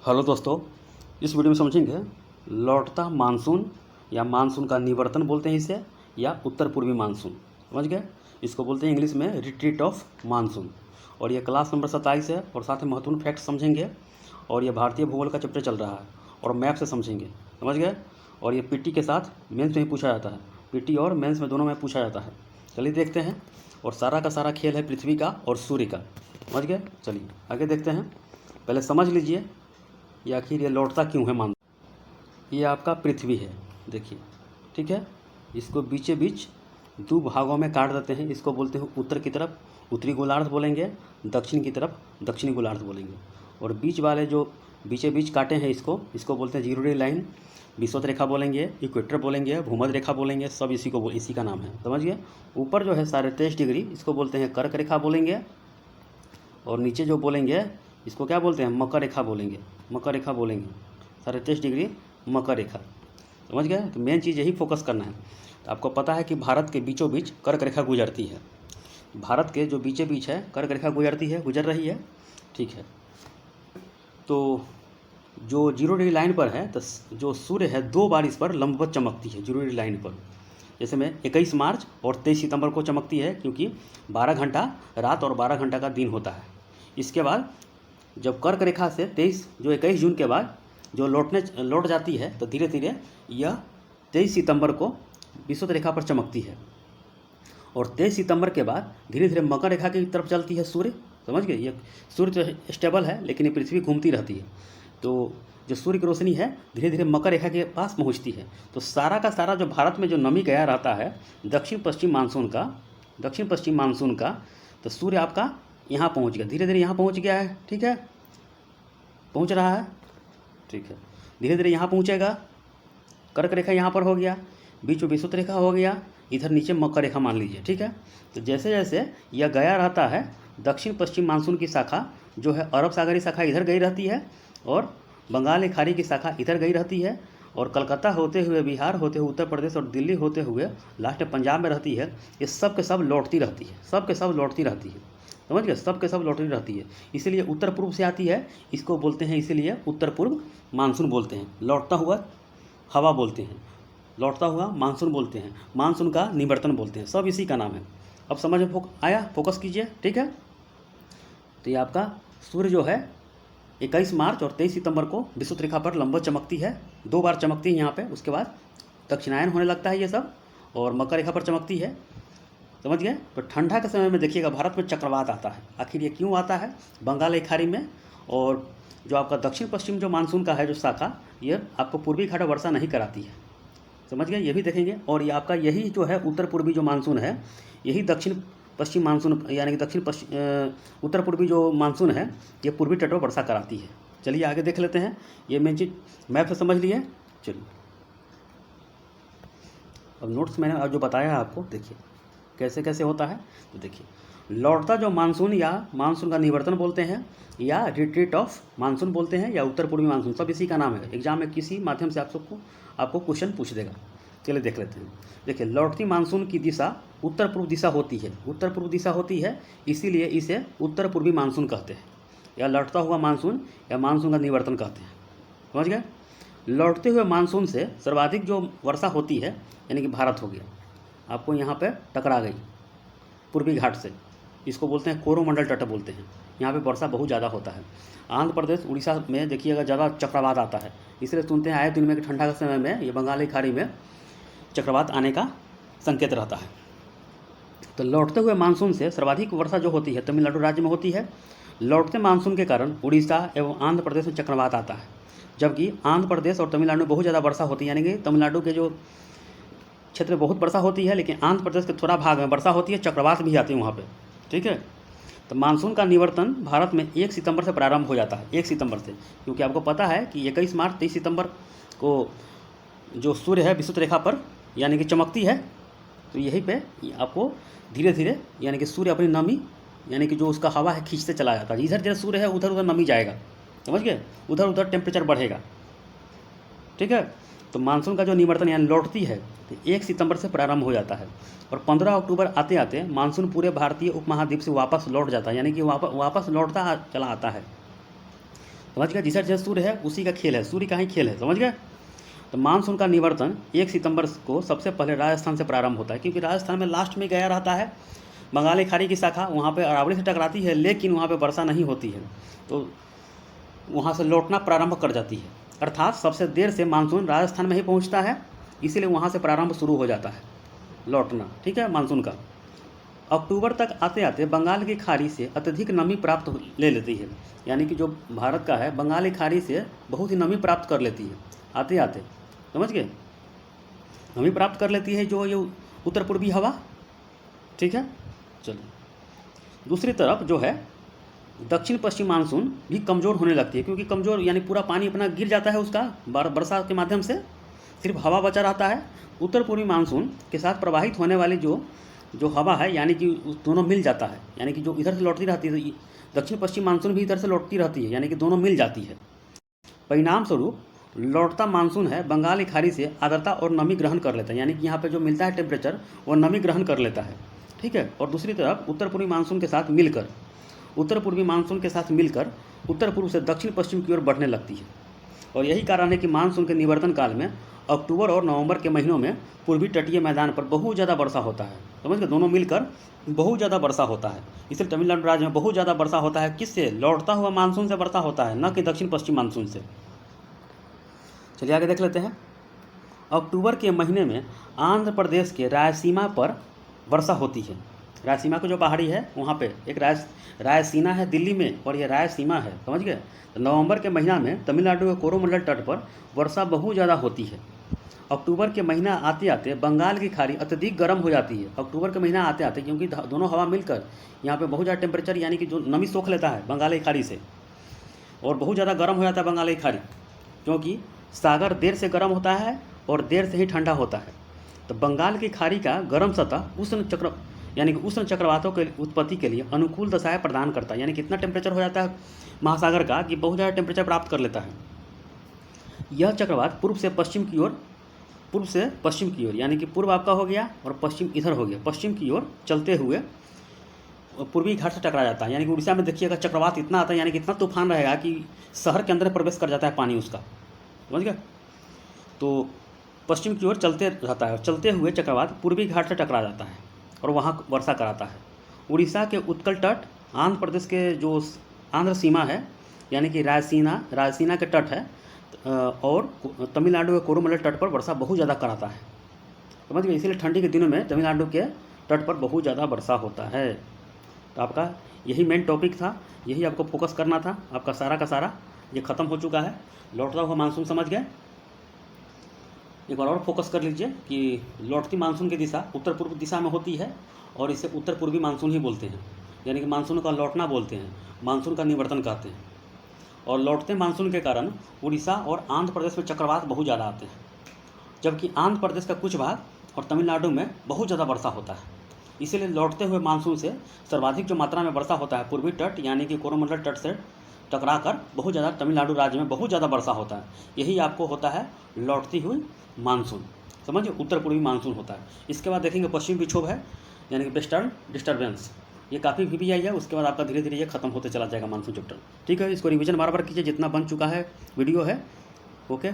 Hello दोस्तों, इस video में समझेंगे लौटता मानसून या मानसून का निवर्तन बोलते हैं इसे, या उत्तर पूर्वी मानसून। समझ गए? इसको बोलते हैं इंग्लिश में रिट्रीट ऑफ मानसून। और ये क्लास नंबर 27 है और साथ में महत्वपूर्ण फैक्ट समझेंगे। और ये भारतीय भूगोल का चैप्टर चल रहा है और मैप से समझेंगे। समझ गए? और ये पीटी के साथ मेंस में ही पूछा जाता है, पीटी और मेंस में दोनों में पूछा जाता है। चलिए देखते हैं। और सारा का सारा खेल है पृथ्वी का और सूर्य का। समझ गए? चलिए आगे देखते हैं। पहले समझ लीजिए ये आखिर ये लौटता क्यों है। मान ये आपका पृथ्वी है, देखिए, ठीक है। इसको बीचे बीच दो भागों में काट देते हैं। इसको बोलते हैं उत्तर की तरफ उत्तरी गोलार्ध बोलेंगे, दक्षिण की तरफ दक्षिणी गोलार्ध बोलेंगे। और बीच वाले जो बीचे बीच काटे हैं इसको बोलते हैं जीरो डी लाइन, विषुवत रेखा बोलेंगे, इक्वेटर बोलेंगे, भूमध्य रेखा बोलेंगे, सब इसी का नाम है। समझ गए? ऊपर जो है 23.5 डिग्री इसको बोलते हैं कर्क रेखा बोलेंगे। और नीचे जो बोलेंगे इसको क्या बोलते हैं? मकर रेखा बोलेंगे, मकर रेखा बोलेंगे। 23.5 डिग्री मकर रेखा। समझ गए? तो मेन चीज़ यही फोकस करना है। तो आपको पता है कि भारत के बीचों बीच कर्क रेखा गुजरती है। भारत के जो बीचे बीच है कर्क रेखा गुजर रही है, ठीक है। तो जो जीरो डिग्री लाइन पर है, तो जो सूर्य है 2 बार इस पर लंबवत चमकती है जीरो डिग्री लाइन पर। जैसे में 21 मार्च और 23 सितंबर को चमकती है, क्योंकि 12 घंटा रात और 12 घंटा का दिन होता है। इसके बाद जब कर्क रेखा से 21 जून के बाद जो लौट जाती है, तो धीरे धीरे यह 23 सितंबर को विषुवत रेखा पर चमकती है। और 23 सितंबर के बाद धीरे धीरे मकर रेखा की तरफ चलती है सूर्य। समझ गए? ये सूर्य तो स्टेबल है, लेकिन ये पृथ्वी घूमती रहती है। तो जो सूर्य की रोशनी है धीरे धीरे मकर रेखा के पास पहुंचती है। तो सारा का सारा जो भारत में जो नमी गया रहता है दक्षिण पश्चिम मानसून का, तो सूर्य आपका यहाँ पहुँच गया, धीरे धीरे यहाँ पहुँच गया है, ठीक है, पहुँच रहा है, ठीक है। धीरे धीरे यहाँ पहुँचेगा, कर्क रेखा यहाँ पर हो गया, बीच में विषुवत रेखा हो गया, इधर नीचे मकर रेखा मान लीजिए, ठीक है। तो जैसे जैसे यह गया रहता है, दक्षिण पश्चिम मानसून की शाखा जो है अरब सागरी शाखा इधर गई रहती है, और बंगाल की खाड़ी की शाखा इधर गई रहती है, और कलकत्ता होते हुए बिहार होते हुए उत्तर प्रदेश और दिल्ली होते हुए लास्ट में पंजाब में रहती है। ये सब के सब लौटती रहती है, सब के सब लौटती रहती है। समझ गए? सब के सब लौटती रहती है, इसीलिए उत्तर पूर्व से आती है। इसको बोलते हैं इसीलिए उत्तर पूर्व मानसून बोलते हैं। लौटता हुआ हवा बोलते हैं, लौटता हुआ मानसून बोलते हैं, मानसून का निवर्तन बोलते हैं, सब इसी का नाम है। अब समझ में आया? फोकस कीजिए, ठीक है। तो ये आपका सूर्य जो है 21 मार्च और 23 सितंबर को विषुवत रेखा पर लंबवत चमकती है, 2 बार चमकती है यहाँ पे। उसके बाद दक्षिणायन होने लगता है ये सब, और मकर रेखा पर चमकती है। समझ गए? तो ठंडा के समय में देखिएगा भारत में चक्रवात आता है। आखिर ये क्यों आता है? बंगाल की खाड़ी में, और जो आपका दक्षिण पश्चिम जो मानसून का है जो शाखा, ये आपको पूर्वी घाट वर्षा नहीं कराती है। समझ गए? ये भी देखेंगे। और ये आपका यही जो है उत्तर पूर्वी जो मानसून है, यही दक्षिण पश्चिम मानसून यानी कि उत्तर पूर्वी जो मानसून है, ये पूर्वी तट पर वर्षा कराती है। चलिए आगे देख लेते हैं। ये मेन चीज़ मैप से समझ लिए। चलिए अब नोट्स मैंने जो बताया है आपको, देखिए कैसे कैसे होता है। तो देखिए, लौटता जो मानसून या मानसून का निवर्तन बोलते हैं, या रिट्रीट ऑफ मानसून बोलते हैं, या उत्तर पूर्वी मानसून, सब इसी का नाम है। एग्जाम में किसी माध्यम से आपको क्वेश्चन पूछ देगा। चलिए देख लेते हैं। देखिए, लौटती मानसून की दिशा उत्तर पूर्व दिशा होती है, उत्तर पूर्व दिशा होती है, इसीलिए इसे उत्तर पूर्वी मानसून कहते हैं, या लौटता हुआ मानसून या मानसून का निवर्तन कहते हैं। समझ गए? लौटते हुए मानसून से सर्वाधिक जो वर्षा होती है, यानी कि भारत हो गया, आपको यहाँ पे टकरा गई पूर्वी घाट से, इसको बोलते हैं कोरोमंडल तट बोलते हैं। यहाँ पे वर्षा बहुत ज़्यादा होता है। आंध्र प्रदेश उड़ीसा में देखिएगा ज़्यादा चक्रवात आता है, इसलिए सुनते हैं आए दिन में कि ठंडा के समय में ये बंगाल की खाड़ी में चक्रवात आने का संकेत रहता है। तो लौटते हुए मानसून से सर्वाधिक वर्षा जो होती है तमिलनाडु राज्य में होती है। लौटते मानसून के कारण उड़ीसा एवं आंध्र प्रदेश में चक्रवात आता है, जबकि आंध्र प्रदेश और तमिलनाडु में बहुत ज़्यादा वर्षा होती है। यानी कि तमिलनाडु के जो क्षेत्र में बहुत वर्षा होती है, लेकिन आंध्र प्रदेश के थोड़ा भाग में वर्षा होती है, चक्रवात भी आते हैं वहाँ पे, ठीक है। तो मानसून का निवर्तन भारत में 1 सितंबर से प्रारंभ हो जाता है, 1 सितंबर से, क्योंकि आपको पता है कि 21 मार्च 23 सितंबर को जो सूर्य है विषुवत रेखा पर यानी कि चमकती है। तो यहीं पे आपको धीरे धीरे यानी कि सूर्य अपनी नमी यानी कि जो उसका हवा है खींचते चला जाता है। इधर जैसे सूर्य है उधर उधर नमी जाएगा, समझ गए? उधर उधर टेम्परेचर बढ़ेगा, ठीक है। तो मानसून का जो निवर्तन यानी लौटती है, तो 1 सितंबर से प्रारंभ हो जाता है, और 15 अक्टूबर आते आते मानसून पूरे भारतीय उपमहाद्वीप से वापस लौट जाता है, यानी कि वापस लौटता चला आता है। समझ गए। जैसा जैसे सूर्य है उसी का खेल है, सूर्य का ही खेल है, समझ गए। तो मानसून का निवर्तन 1 सितंबर को सबसे पहले राजस्थान से प्रारंभ होता है, क्योंकि राजस्थान में लास्ट में गया रहता है बंगाली खाड़ी की शाखा, वहाँ पे अरावली से टकराती है, लेकिन वहाँ पे वर्षा नहीं होती है, तो वहाँ से लौटना प्रारंभ कर जाती है। अर्थात सबसे देर से मानसून राजस्थान में ही पहुँचता है, इसीलिए वहाँ से प्रारंभ शुरू हो जाता है लौटना, ठीक है, मानसून का। अक्टूबर तक आते आते बंगाल की खाड़ी से अत्यधिक नमी प्राप्त ले लेती है, यानी कि जो भारत का है बंगाल की खाड़ी से बहुत ही नमी प्राप्त कर लेती है आते आते, समझ गए। नमी प्राप्त कर लेती है जो ये उत्तर पूर्वी हवा, ठीक है। चलिए दूसरी तरफ जो है दक्षिण पश्चिम मानसून भी कमज़ोर होने लगती है, क्योंकि कमज़ोर यानी पूरा पानी अपना गिर जाता है उसका वर्षा के माध्यम से, सिर्फ हवा बचा रहता है। उत्तर पूर्वी मानसून के साथ प्रवाहित होने वाली जो हवा है, यानी कि दोनों मिल जाता है, यानी कि जो इधर से लौटती रहती है दक्षिण पश्चिम मानसून भी इधर से लौटती रहती है, यानी कि दोनों मिल जाती है। परिणाम स्वरूप लौटता मानसून है बंगाल की खाड़ी से आर्द्रता और नमी ग्रहण कर लेता है, यानी कि यहाँ पे जो मिलता है टेम्परेचर वो नमी ग्रहण कर लेता है, ठीक है। और दूसरी तरफ उत्तर पूर्वी मानसून के साथ मिलकर उत्तर पूर्व से दक्षिण पश्चिम की ओर बढ़ने लगती है। और यही कारण है कि मानसून के निवर्तन काल में अक्टूबर और नवंबर के महीनों में पूर्वी तटीय मैदान पर बहुत ज़्यादा वर्षा होता है, समझ गए, दोनों मिलकर बहुत ज़्यादा वर्षा होता है। इसलिए तमिलनाडु राज्य में बहुत ज़्यादा वर्षा होता है, किससे, लौटता हुआ मानसून से वर्षा होता है, न कि दक्षिण पश्चिम मानसून से। चलिए आगे देख लेते हैं। अक्टूबर के महीने में आंध्र प्रदेश के रायसीमा पर वर्षा होती है। रायसीमा को जो पहाड़ी है वहाँ पे एक रायसीना है दिल्ली में, और ये रायसीमा है, समझ गए। तो नवंबर के महीना में तमिलनाडु के कोरोमंडल तट पर वर्षा बहुत ज़्यादा होती है। अक्टूबर के महीना आते आते बंगाल की खाड़ी अत्यधिक गर्म हो जाती है। अक्टूबर के महीना आते आते, क्योंकि दोनों हवा मिलकर यहाँ पे बहुत ज़्यादा टेम्परेचर यानी कि जो नमी सोख लेता है बंगाल की खाड़ी से, और बहुत ज़्यादा गर्म हो जाता है बंगाल की खाड़ी, क्योंकि सागर देर से गर्म होता है और देर से ही ठंडा होता है। तो बंगाल की खाड़ी का गर्म सतह उष्ण चक्रवातों के उत्पत्ति के लिए अनुकूल दशाएं प्रदान करता है, यानी कि इतना टेम्परेचर हो जाता है महासागर का कि बहुत ज़्यादा टेम्परेचर प्राप्त कर लेता है। यह चक्रवात पूर्व से पश्चिम की ओर यानी कि पूर्व आपका हो गया और पश्चिम इधर हो गया, पश्चिम की ओर चलते हुए पूर्वी घाट से टकरा जाता है। यानी कि उड़ीसा में देखिएगा चक्रवात इतना आता है, यानी कि इतना तूफान रहेगा कि शहर के अंदर प्रवेश कर जाता है पानी उसका, समझ गए। तो पश्चिम की ओर चलते रहता है, चलते हुए चक्रवात पूर्वी घाट से टकरा जाता है और वहाँ वर्षा कराता है। उड़ीसा के उत्कल तट, आंध्र प्रदेश के जो आंध्र सीमा है यानी कि रायसीना के तट है, और तमिलनाडु के कोरोमंडल तट पर वर्षा बहुत ज़्यादा कराता है, समझ गए। इसीलिए ठंडी के दिनों में तमिलनाडु के तट पर बहुत ज़्यादा वर्षा होता है। तो आपका यही मेन टॉपिक था, यही आपको फोकस करना था। आपका सारा का सारा ये ख़त्म हो चुका है, लौटता हुआ मानसून समझ गए। एक बार और फोकस कर लीजिए कि लौटती मानसून की दिशा उत्तर पूर्व दिशा में होती है, और इसे उत्तर पूर्वी मानसून ही बोलते हैं, यानी कि मानसून का लौटना बोलते हैं, मानसून का निवर्तन कहते हैं। और लौटते मानसून के कारण उड़ीसा और आंध्र प्रदेश में चक्रवात बहुत ज़्यादा आते हैं, जबकि आंध्र प्रदेश का कुछ भाग और तमिलनाडु में बहुत ज़्यादा वर्षा होता है। इसीलिए लौटते हुए मानसून से सर्वाधिक जो मात्रा में वर्षा होता है पूर्वी तट यानी कि कोरोमंडल तट से टकराकर बहुत ज़्यादा तमिलनाडु राज्य में बहुत ज़्यादा वर्षा होता है। यही आपको होता है लौटती हुई मानसून, समझिए, उत्तर पूर्वी मानसून होता है। इसके बाद देखेंगे पश्चिम विक्षोभ है यानी कि वेस्टर्न डिस्टर्बेंस, ये काफ़ी भी आई है। उसके बाद आपका धीरे धीरे ये खत्म होते चला जाएगा मानसून चैप्टर, ठीक है। इसको रिवीजन बार बार कीजिए, जितना बन चुका है वीडियो है, ओके।